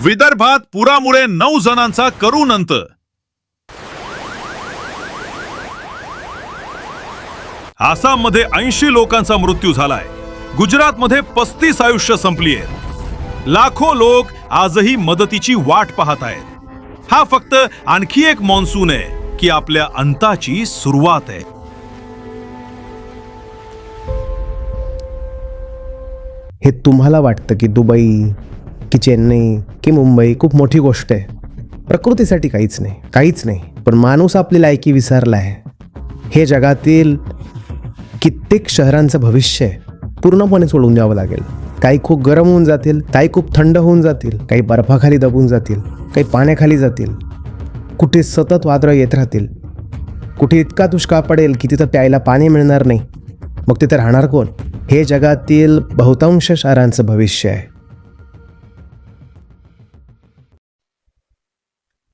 विदर्भात पुरामुळे 9 जणांचा करुण अंत. आसाममध्ये 80 लोकांचा मृत्यू झालाय. गुजरातमध्ये 35 आयुष्य संपली आहेत. लाखो लोक आजही मदतीची वाट पाहत आहेत. हा फक्त आणखी एक मॉन्सून आहे की आपल्या अंताची सुरुवात आहे. हे तुम्हाला वाटतं की दुबई की चेन्नई की मुंबई खूप मोठी गोष्ट आहे. प्रकृतीसाठी काहीच नाही. पण माणूस आपली लायकी विसरला आहे. हे जगातील कित्येक शहरांचं भविष्य पूर्णपणे सोडून द्यावं लागेल. काही खूप गरम होऊन जातील, काही खूप थंड होऊन जातील, काही बर्फाखाली दबून जातील, काही पाण्याखाली जातील. कुठे सतत वादळं येत राहतील, कुठे इतका दुष्काळ पडेल की तिथं प्यायला पाणी मिळणार नाही. मग तिथं राहणार कोण? हे जगातील बहुतांश शहरांचं भविष्य आहे.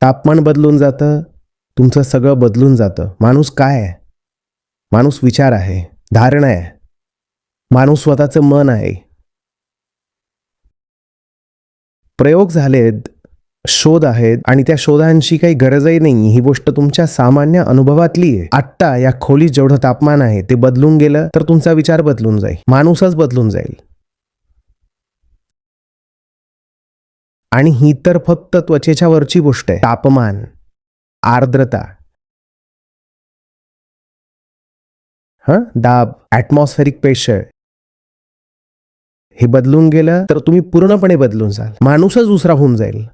तापमान बदलून जातं, तुमचं सगळं बदलून जातं. माणूस काय आहे? माणूस विचार आहे, धारणा आहे. माणूस स्वतःचं मन आहे. प्रयोग झालेत, शोध आहेत आणि त्या शोधांची काही गरजही नाही. ही गोष्ट तुमच्या सामान्य अनुभवातली आहे. आत्ता या खोलीत जेवढं तापमान आहे ते बदलून गेलं तर तुमचा विचार बदलून जाईल, माणूसच बदलून जाईल. आणि ही तर फक्त त्वचेच्या वरची गोष्ट आहे. तापमान, आर्द्रता, दाब, ॲटमॉस्फेरिक प्रेशर हे बदलून गेलं तर तुम्ही पूर्णपणे बदलून जाल. माणूसच दुसरा होऊन जाईल.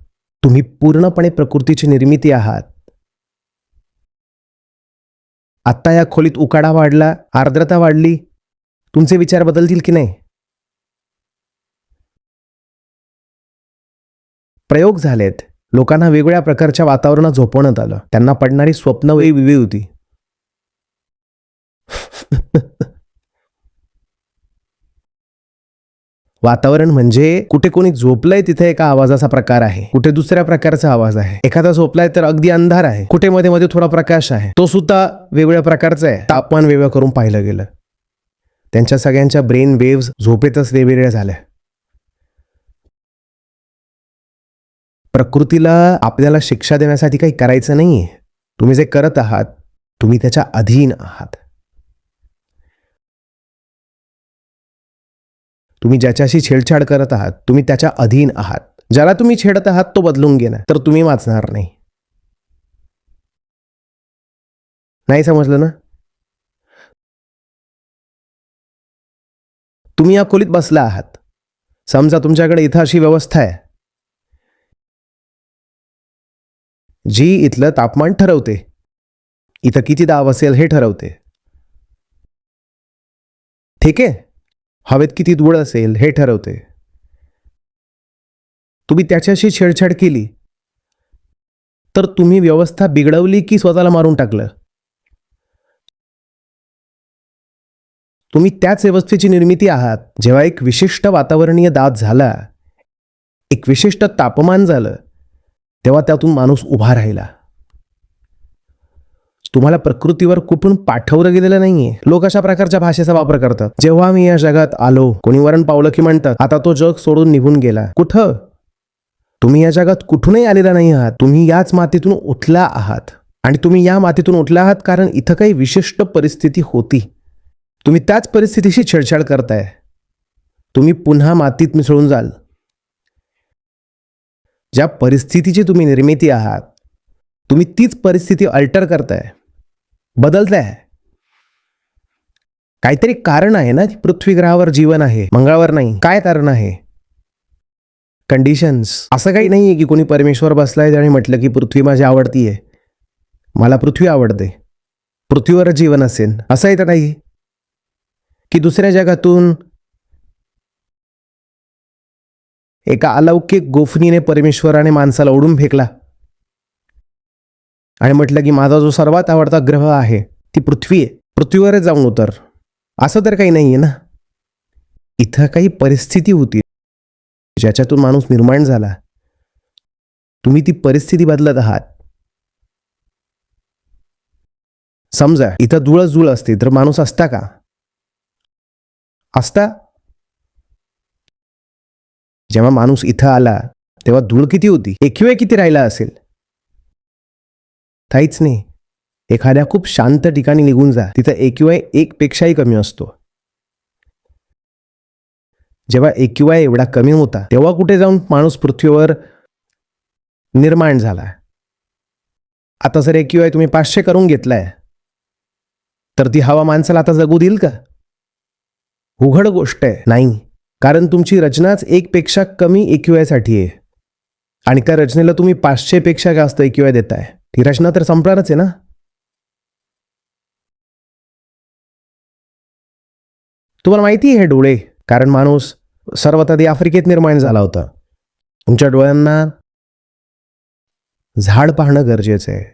तुम्ही पूर्णपणे प्रकृतीची निर्मिती आहात. आत्ता या खोलीत उकाडा वाढला, आर्द्रता वाढली, तुमचे विचार बदलतील की नाही? प्रयोग झालेत. लोकांना वेगवेगळ्या प्रकारच्या वातावरणात झोपवण्यात आलं. त्यांना पडणारी स्वप्न वेगवेगळी होती. वातावरण म्हणजे कुठे कोणी झोपलंय तिथे एका आवाजाचा प्रकार आहे, कुठे दुसऱ्या प्रकारचा आवाज आहे. एखादा झोपलाय तर अगदी अंधार आहे, कुठे मध्ये मध्ये थोडा प्रकाश आहे. तो सुद्धा वेगवेगळ्या प्रकारचा आहे. तापमान वेगळं करून पाहिलं गेलं. त्यांच्या सगळ्यांच्या ब्रेन वेव्स झोपेतच वेगवेगळ्या झाल्या. प्रकृतीला आपल्याला शिक्षा देण्यासाठी काही करायचं नाहीये. तुम्ही जे करत आहात तुम्ही त्याच्या अधीन आहात. तुम्ही ज्याच्याशी छेडछाड करत आहात तुम्ही त्याच्या अधीन आहात. ज्याला तुम्ही छेडत आहात तो बदलून गेला तर तुम्ही वाचणार नाही. नाही समजलं ना? तुम्ही या खोलीत बसला आहात. समजा तुमच्याकडे इथं अशी व्यवस्था आहे जी इथलं तापमान ठरवते, इथं किती दाब असेल हे ठरवते. ठीक आहे? हवेत किती धूळ असेल हे ठरवते. तुम्ही त्याच्याशी छेडछाड केली तर तुम्ही व्यवस्था बिघडवली की स्वतःला मारून टाकलं? तुम्ही त्याच व्यवस्थेची निर्मिती आहात. जेव्हा एक विशिष्ट वातावरणीय दाब झाला, एक विशिष्ट तापमान झालं, तेव्हा त्यातून माणूस उभा राहिला. तुम्हाला प्रकृतीवर कुठून पाठवलं गेलेलं नाहीये. लोक अशा प्रकारच्या भाषेचा वापर करतात. जेव्हा मी या जगात आलो, कोणी वरण पावलं की म्हणतात आता तो जग सोडून निघून गेला. कुठं? तुम्ही या जगात कुठूनही आलेला नाही आहात. तुम्ही याच मातीतून उठला आहात. आणि तुम्ही या मातीतून उठला आहात कारण इथं काही विशिष्ट परिस्थिती होती. तुम्ही त्याच परिस्थितीशी छेडछाड करताय. तुम्ही पुन्हा मातीत मिसळून जाल. ज्या परिस्थितीची तुम्ही निर्मिती आहात तुम्ही तीच परिस्थिती अल्टर करताय, बदलताय. काहीतरी कारण आहे ना पृथ्वी ग्रहावर जीवन आहे, मंगळावर नाही. काय कारण आहे? कंडिशन्स. असं काही नाहीये की कोणी परमेश्वर बसलाय आणि म्हटलं की पृथ्वी माझी आवडती आहे, मला पृथ्वी आवडते, पृथ्वीवर जीवन असेल. असंही तर नाही की दुसऱ्या जगातून एका अलौकिक गोफणीने परमेश्वराने माणसाला ओढून फेकला आणि म्हटलं की माझा जो सर्वात आवडता ग्रह आहे ती पृथ्वी आहे, पृथ्वीवरच जाऊन उतर. असं तर काही नाहीये ना. इथं काही परिस्थिती होती ज्याच्यातून माणूस निर्माण झाला. तुम्ही ती परिस्थिती बदलत आहात. समजा इथं धूळच धूळ असते तर माणूस असता का? असता? जेव्हा माणूस इथं आला तेव्हा धूळ किती होती? AQI किती राहिला असेल? काहीच नाही. एखाद्या खूप शांत ठिकाणी निघून जा, तिथं AQI 1 पेक्षाही कमी असतो. जेव्हा AQI एवढा कमी होता तेव्हा कुठे जाऊन माणूस पृथ्वीवर निर्माण झाला. आता जर AQI तुम्ही 500 करून घेतलाय तर ती हवा माणसाला आता जगू देईल का? उघड गोष्ट आहे, नाही. कारण तुमची रचनाच 1 पेक्षा कमी AQI साठी आहे आणि त्या रचनेला तुम्ही 500 पेक्षा जास्त AQI देताय. ती रचना तर संपणारच आहे ना. तुम्हाला माहिती आहे हे डोळे? कारण माणूस सर्वात आधी आफ्रिकेत निर्माण झाला होता. तुमच्या डोळ्यांना झाड पाहणं गरजेचं आहे.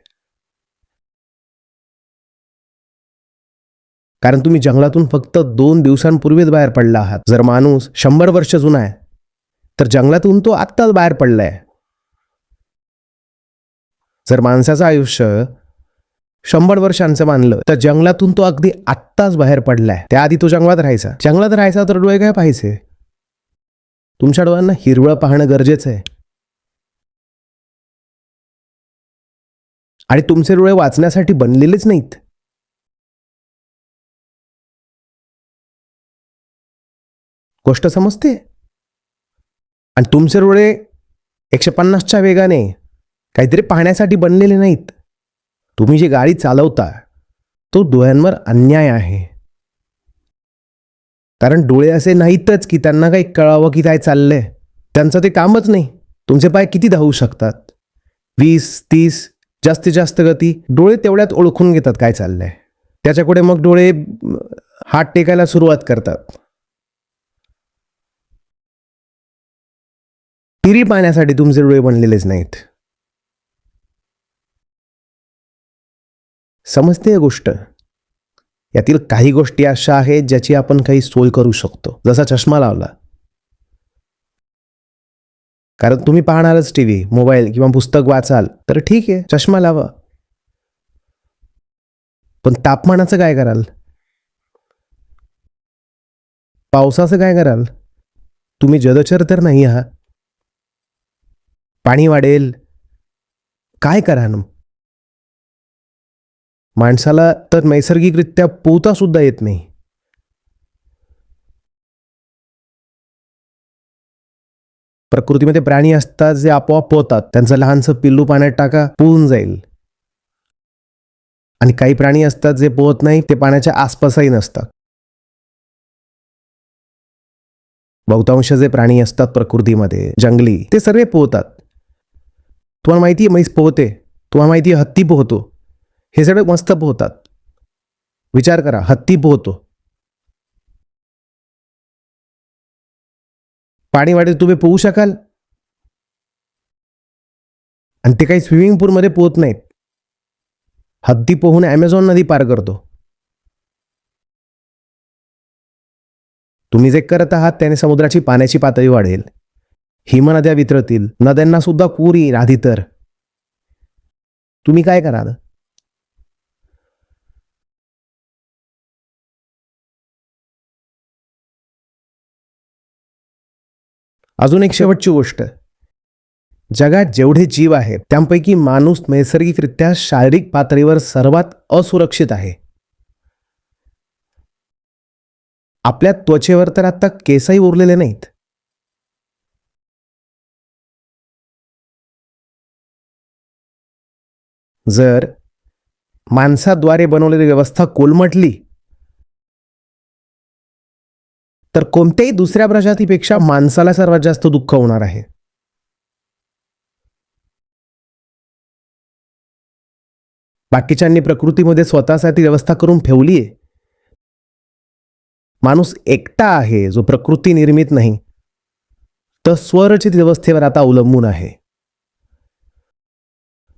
कारण तुम्ही जंगलातून फक्त 2 दिवसांपूर्वीच बाहेर पडला आहात. जर माणूस 100 वर्ष जुना आहे तर जंगलातून तो आत्ताच बाहेर पडलाय. जर माणसाचं आयुष्य 100 वर्षांचं मानलं तर जंगलातून तो अगदी आत्ताच बाहेर पडलाय. त्याआधी तो जंगलात राहायचा तर डोळे काय पाहायचे? तुमच्या डोळ्यांना हिरवळ पाहणं गरजेचं आहे. आणि तुमचे डोळे वाचण्यासाठी बनलेलेच नाहीत. गोष्ट समजते? आणि तुमचे डोळे 150च्या वेगाने काहीतरी पाहण्यासाठी बनलेले नाहीत. तुम्ही जी गाडी चालवता तो डोळ्यांवर अन्याय आहे. कारण डोळे असे नाहीतच की त्यांना काही कळावं की काय चाललंय. त्यांचं ते कामच नाही. तुमचे पाय किती धावू शकतात? 20-30, जास्तीत जास्त गती. डोळे तेवढ्यात ओळखून घेतात काय चाललंय. त्याच्यापुढे मग डोळे हात टेकायला सुरुवात करतात. टिरी पाहण्यासाठी तुमचे डोळे बनलेलेच नाहीत. समजते गोष्ट? यातील काही गोष्टी अशा आहेत ज्याची आपण काही सोय करू शकतो. जसा चष्मा लावला. कारण तुम्ही पाहणारच टीव्ही, मोबाईल किंवा पुस्तक वाचाल तर ठीक आहे, चष्मा लावा. पण तापमानाचं काय कराल? पावसाचं काय कराल? तुम्ही जलचर तर नाही आहात. पाणी वाढेल, काय करा ना? माणसाला तर नैसर्गिकरित्या पोहता सुद्धा येत नाही. प्रकृतीमध्ये प्राणी असतात जे आपोआप पोहतात. त्यांचं लहानसं पिल्लू पाण्यात टाका, पोहून जाईल. आणि काही प्राणी असतात जे पोहत नाही, ते पाण्याच्या आसपासही नसतात. बहुतांश जे प्राणी असतात प्रकृतीमध्ये जंगली, ते सर्व पोहतात. तुम्हाला माहिती आहे म्हैस पोहते, तुम्हाला माहिती आहे हत्ती पोहतो. हे सगळे मस्त पोहतात. विचार करा, हत्ती पोहतो. पाणी वाढेल तुम्ही पोहू शकाल? आणि ते काही स्विमिंग पूलमध्ये पोहत नाहीत. हत्ती पोहून ॲमेझॉन नदी पार करतो. तुम्ही जे करत आहात त्याने समुद्राची पाण्याची पातळी वाढेल, हिमनद्या वितरतील, नद्यांना सुद्धा पूर येईल. आधी तर तुम्ही काय कराल? अजून एक शेवटची गोष्ट, जगात जेवढे जीव आहेत त्यांपैकी माणूस नैसर्गिकरित्या शारीरिक पातळीवर सर्वात असुरक्षित आहे. आपल्या त्वचेवर तर आता केसही उरलेले नाहीत. जर माणसाद्वारे बनवलेली व्यवस्था कोलमडली तर कोणत्याही दुसऱ्या प्रजातीपेक्षा माणसाला सर्वात जास्त दुःख होणार आहे. बाकीच्यांनी प्रकृतीमध्ये स्वतःसाठी व्यवस्था करून ठेवली आहे. माणूस एकटा आहे जो प्रकृती निर्मित नाही, तर स्वरचित व्यवस्थेवर आता अवलंबून आहे.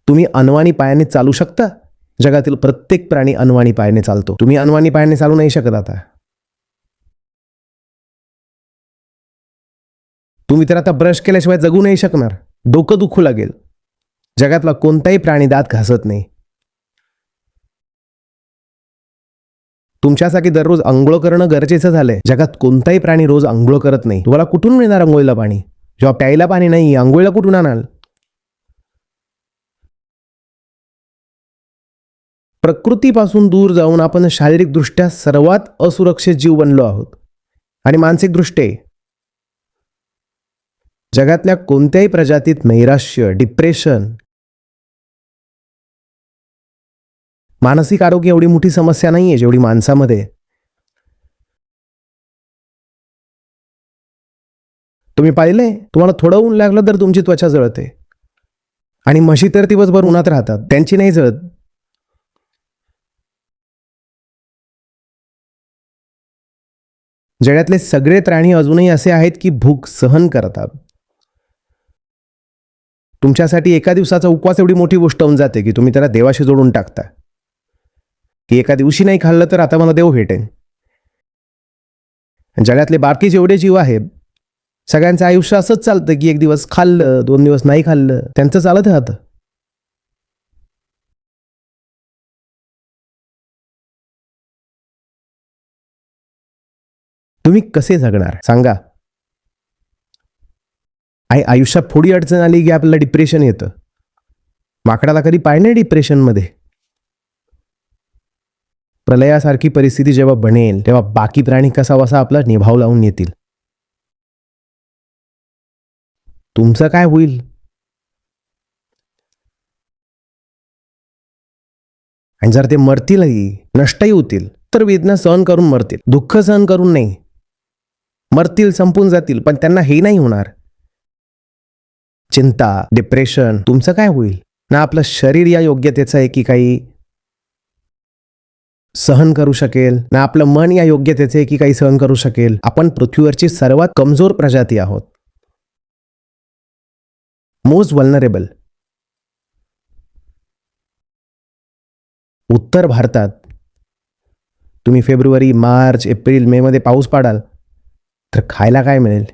तुम्ही अनवाणी पायाने चालू शकता? जगातील प्रत्येक प्राणी अनवाणी पायाने चालतो. तुम्ही अनवाणी पायाने चालू नाही शकत. आता तुम्ही तर आता ब्रश केल्याशिवाय जगू नाही शकणार. डोकं दुखू लागेल. जगातला कोणताही प्राणी दात घासत नाही. तुमच्यासाठी दररोज अंघोळ करणं गरजेचं झालंय. जगात कोणताही प्राणी रोज अंघोळ करत नाही. तुम्हाला कुठून मिळणार अंघोळीला पाणी? जेव्हा प्यायला पाणी नाही, आंघोळीला कुठून आणाल? प्रकृतीपासून दूर जाऊन आपण शारीरिकदृष्ट्या सर्वात असुरक्षित जीव बनलो आहोत. आणि मानसिकदृष्ट्या जगातल्या कोणत्याही प्रजातीत नैराश्य, डिप्रेशन, मानसिक आरोग्य एवढी मोठी समस्या नाहीये जेवढी माणसामध्ये. तुम्ही पाहिलंय, तुम्हाला थोडं ऊन लागलं तर तुमची त्वचा जळते. आणि म्हशी तर दिवसभर उन्हात राहतात, त्यांची नाही जळत. जगातले सगळे प्राणी अजूनही असे आहेत की भूक सहन करतात. तुमच्यासाठी एका दिवसाचा उपवास एवढी मोठी गोष्ट होऊन जाते की तुम्ही त्याला देवाशी जोडून टाकता, की एका दिवशी नाही खाल्लं तर आता मला देव भेटेन. जगातले बाकी जेवढे जीव आहेत, सगळ्यांचं आयुष्य असंच चालतं की एक दिवस खाल्लं, 2 दिवस नाही खाल्लं, त्यांचं चालत राहतं. तुम्ही कसे जगणार सांगा? आयुष्यात थोडी अडचण आली की आपल्याला डिप्रेशन येतं. माकडाला कधी पाहिलं डिप्रेशनमध्ये? प्रलयासारखी परिस्थिती जेव्हा बनेल तेव्हा बाकी प्राणी कसा बसा आपला निभाव लावून येतील. तुमचं काय होईल? आणि जर ते मरतीलही, नष्टही होतील, तर वेदना सहन करून मरतील, दुःख सहन करून नाही. मरतील, संपून जातील, पण त्यांना हे नाही होणार. चिंता, डिप्रेशन, तुमचं काय होईल? ना आपलं शरीर या योग्यतेचं आहे की काही सहन करू शकेल, ना आपलं मन या योग्यतेचं आहे की काही सहन करू शकेल. आपण पृथ्वीवरची सर्वात कमजोर प्रजाती आहोत, मोस्ट वल्नरेबल. उत्तर भारतात तुम्ही फेब्रुवारी, मार्च, एप्रिल, मे मध्ये पाऊस पाडाल तर खायला काय मिळेल?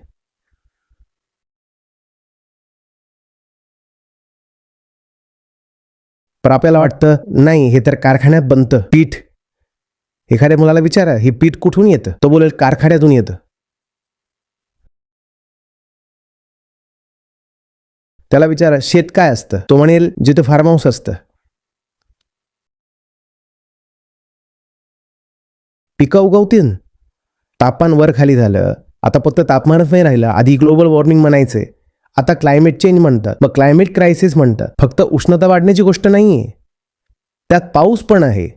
पण आपल्याला वाटतं नाही, हे तर कारखान्यात बनतं पीठ. एखाद्या मुलाला विचारा, हे पीठ कुठून येतं? तो बोलेल कारखान्यातून येतं. त्याला विचारा शेत काय असतं? तो म्हणेल जिथे फार्म हाऊस असतं. पिकं उगवतील, तापमान वर खाली झालं. आता फक्त तापमानच नाही राहिलं, आधी ग्लोबल वॉर्मिंग म्हणायचे, आता क्लायमेट चेंज म्हणतात, मग क्लायमेट क्रायसिस म्हणतात. फक्त उष्णता वाढण्याची गोष्ट नाहीये, त्यात पाऊस पण आहे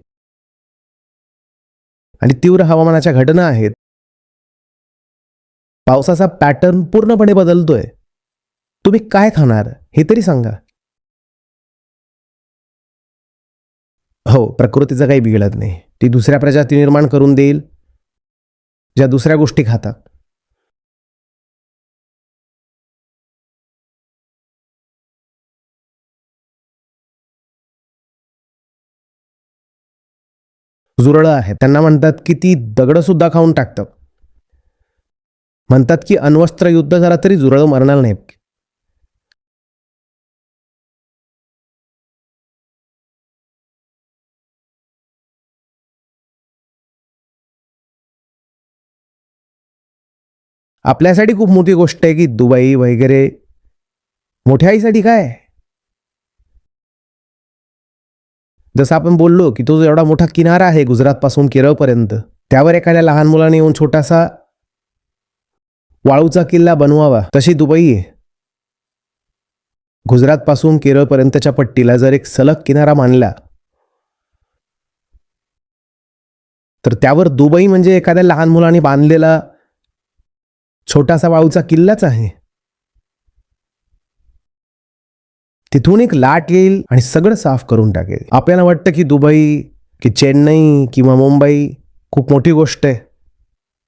आणि तीव्र हवामानाच्या घटना आहेत. पावसाचा पॅटर्न पूर्णपणे बदलतोय. तुम्ही काय खाणार हे तरी सांगा. हो, प्रकृतीचं काही बिघडत नाही. ती दुसऱ्या प्रजाती निर्माण करून देईल ज्या दुसऱ्या गोष्टी खातात. जुरळं आहेत, त्यांना म्हणतात की ती दगड सुद्धा खाऊन टाकतात. म्हणतात की अण्वस्त्र युद्ध झाला तरी जुरळं मरणार नाहीत. आपल्यासाठी खूप मोठी गोष्ट आहे की दुबई वगैरे, मोठ्या आईसाठी काय? जसं आपण बोललो की तो जो एवढा मोठा किनारा आहे गुजरातपासून केरळपर्यंत, त्यावर एखाद्या लहान मुलाने येऊन छोटासा वाळूचा किल्ला बनवावा, तशी दुबई आहे. गुजरातपासून केरळपर्यंतच्या पट्टीला जर एक सलग किनारा मानला तर त्यावर दुबई म्हणजे एखाद्या लहान मुलाने बांधलेला छोटासा वाळूचा किल्लाच आहे. तिथून एक लाट येईल आणि सगळं साफ करून टाकेल. आपल्याला वाटतं की दुबई, की चेन्नई किंवा मुंबई खूप मोठी गोष्ट आहे,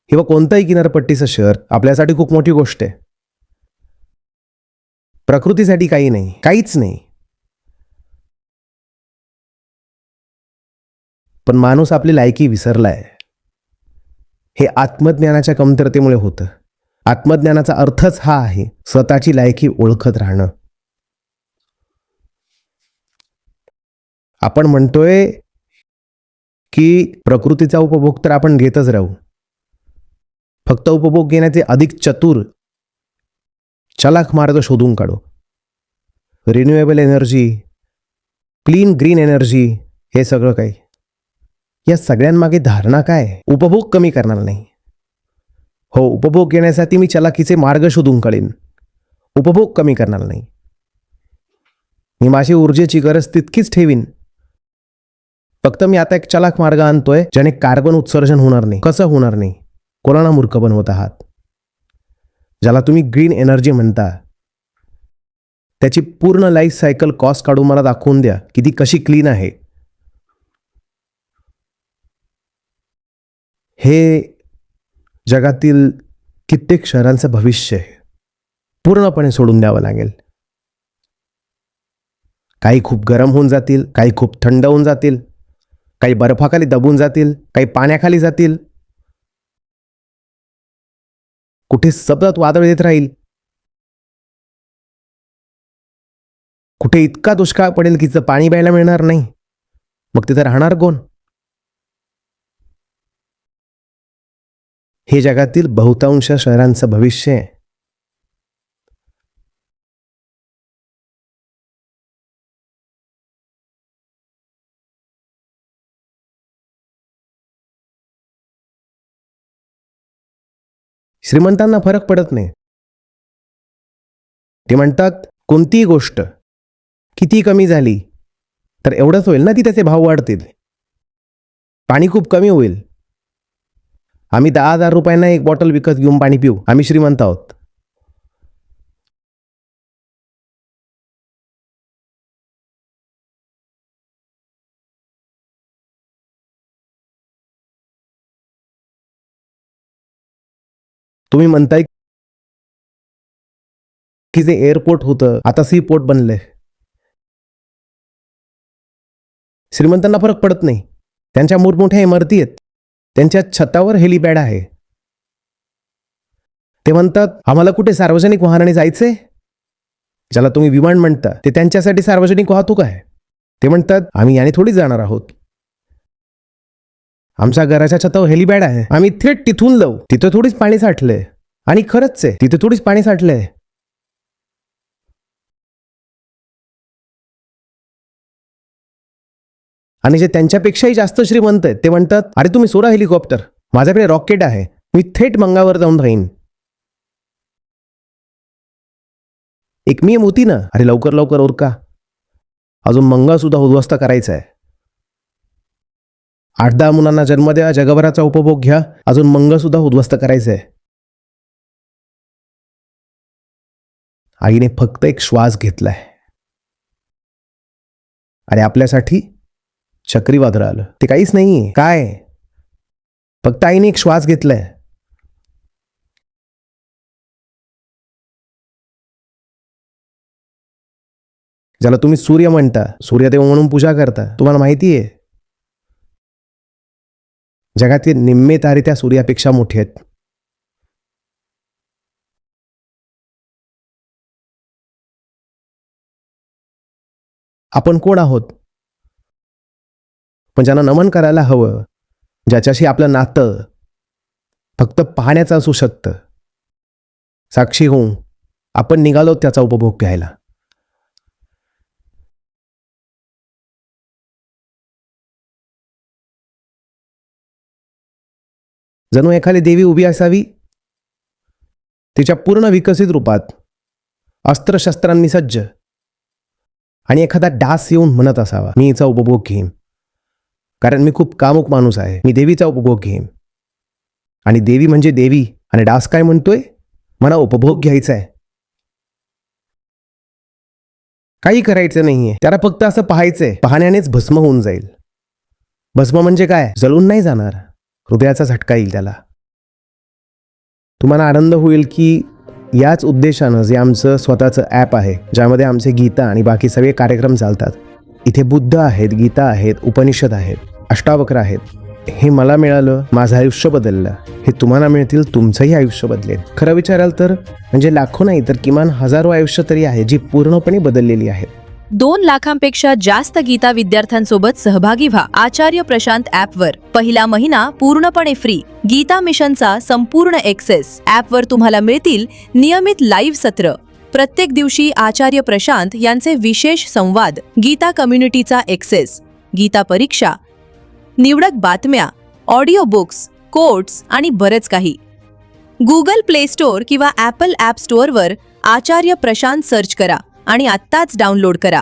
किंवा कोणतंही किनारपट्टीचं शहर आपल्यासाठी खूप मोठी गोष्ट आहे. प्रकृतीसाठी काही नाही, काहीच नाही. पण माणूस आपली लायकी विसरलाय. हे आत्मज्ञानाच्या कमतरतेमुळे होतं. आत्मज्ञानाचा अर्थच हा आहे, स्वतःची लायकी ओळखत राहणं. आपण म्हणतोय की प्रकृतीचा उपभोग तर आपण घेतच राहू, फक्त उपभोग घेण्याचे अधिक चतुर चलाख मार्ग शोधून काढू. Renewable energy, clean green energy, हे सगळं काही. या सगळ्यांमागे धारणा काय? उपभोग कमी करणार नाही. हो, उपभोग घेण्यासाठी मी चलाखीचे मार्ग शोधून काढेन, उपभोग कमी करणार नाही. मी माझी ऊर्जेची गरज तितकीच ठेवीन. फक्त मी आता एक चलाख मार्ग आणतोय ज्याने कार्बन उत्सर्जन होणार नाही. कसं होणार नाही? कोणाला मूर्ख बनवत आहात? ज्याला तुम्ही ग्रीन एनर्जी म्हणता त्याची पूर्ण लाईफ सायकल कॉस्ट काढून मला दाखवून द्या की ती कशी क्लीन आहे. हे जगातील कित्येक शहरांचं भविष्य आहे. पूर्णपणे सोडून द्यावं लागेल. काही खूप गरम होऊन जातील, काही खूप थंड होऊन जातील, काही बर्फाखाली दबून जातील, काही पाण्याखाली जातील, कुठे सतत वादळ येत राहील, कुठे इतका दुष्काळ पडेल की पाणी प्यायला मिळणार नाही. मग तिथे राहणार कोण? हे जगातील बहुतांश शहरांचं भविष्य आहे. श्रीमंतांना फरक पडत नाही. ते म्हणतात कोणतीही गोष्ट किती कमी झाली तर एवढंच होईल ना, ती त्याचे भाव वाढतील. पाणी खूप कमी होईल. आम्ही 10,000 रुपयांना एक बॉटल विकत घेऊन पाणी पिऊ. आम्ही श्रीमंत आहोत. तुम्ही म्हणताय की जे एअरपोर्ट होतं आता सी पोर्ट बनलंय. श्रीमंतांना फरक पडत नाही. त्यांच्या मोठमोठ्या इमारती आहेत, त्यांच्या छतावर हेलिपॅड आहे. ते म्हणतात आम्हाला कुठे सार्वजनिक वाहनाने जायचंय. ज्याला तुम्ही विमान म्हणता ते त्यांच्यासाठी सार्वजनिक वाहतूक आहे. ते म्हणतात आम्ही याने थोडीच जाणार आहोत. आमच्या घराच्या छतावर हेलिपॅड आहे, आम्ही थेट तिथून जाऊ. तिथे थोडीच पाणी साठलंय. आणि खरंच आहे, तिथे थोडीच पाणी साठलंय. आणि जे त्यांच्यापेक्षाही जास्त श्रीमंत आहेत ते म्हणतात अरे तुम्ही सोडा हेलिकॉप्टर, माझ्याकडे रॉकेट आहे, मी थेट मंगावर जाऊन राहीन. एक मोहीम होती ना, अरे लवकर लवकर उरका, अजून मंगळ सुद्धा उद्ध्वस्त करायचं आहे. 8-10 मुलांना जन्म द्या, जगभराचा उपभोग घ्या, अजून मंगळ सुद्धा उद्ध्वस्त करायचं आहे. आईने फक्त एक श्वास घेतलाय. अरे आपल्यासाठी चक्रीवादळ आलं, ते काहीच नाहीये. काय? फक्त आईने एक श्वास घेतलाय. ज्याला तुम्ही सूर्य म्हणता, सूर्यदेव म्हणून पूजा करता, तुम्हाला माहिती आहे जगातील निम्मे तारे त्या सूर्यापेक्षा मोठे आहेत. आपण कोण आहोत? पण ज्यांना नमन करायला हवं, ज्याच्याशी आपलं नातं फक्त पाहण्याचं असू शकतं. साक्षी होऊन आपण निघालो त्याचा उपभोग घ्यायला. जणू एखादी देवी उभी असावी, तिच्या पूर्ण विकसित रूपात, अस्त्रशस्त्रांनी सज्ज, आणि एखादा डास येऊन म्हणत असावा मी हिचा उपभोग घेईन, कारण मी खूप कामुक माणूस आहे, मी देवीचा उपभोग घेईन. आणि देवी म्हणजे देवी, आणि डास काय म्हणतोय? मला उपभोग घ्यायचा आहे. काही करायचं नाहीये, त्याला फक्त असं पाहायचंय. पाहण्यानेच भस्म होऊन जाईल. भस्म म्हणजे काय? जळून नाही जाणार, हृदयाचा झटका येईल त्याला. तुम्हाला आनंद होईल की याच उद्देशानं जे आमचं स्वतःचं ॲप आहे, ज्यामध्ये आमचे गीता आणि बाकी सगळे कार्यक्रम चालतात, इथे बुद्ध आहेत, गीता आहेत, उपनिषद आहेत, अष्टावक्र आहेत. हे मला मिळालं, माझं आयुष्य बदललं. हे तुम्हाला मिळतील, तुमचंही आयुष्य बदलेल. खरं विचाराल तर म्हणजे लाखो नाही तर किमान हजारो आयुष्य तरी आहे जी पूर्णपणे बदललेली आहेत. 2 लाखांपेक्षा जास्त गीता विद्यार्थ्यांसोबत सहभागी व्हा आचार्य प्रशांत ॲपवर. पहिला महिना पूर्णपणे फ्री. गीता मिशनचा संपूर्ण ॲक्सेस. ॲपवर तुम्हाला मिळतील नियमित लाईव्ह सत्र, प्रत्येक दिवशी आचार्य प्रशांत यांचे विशेष संवाद, गीता कम्युनिटीचा एक्सेस, गीता परीक्षा, निवडक बातम्या, ऑडिओ बुक्स, कोट्स आणि बरेच काही. गुगल प्ले स्टोअर किंवा ॲपल ॲप स्टोअरवर आचार्य प्रशांत सर्च करा आणि आत्ताच डाउनलोड करा.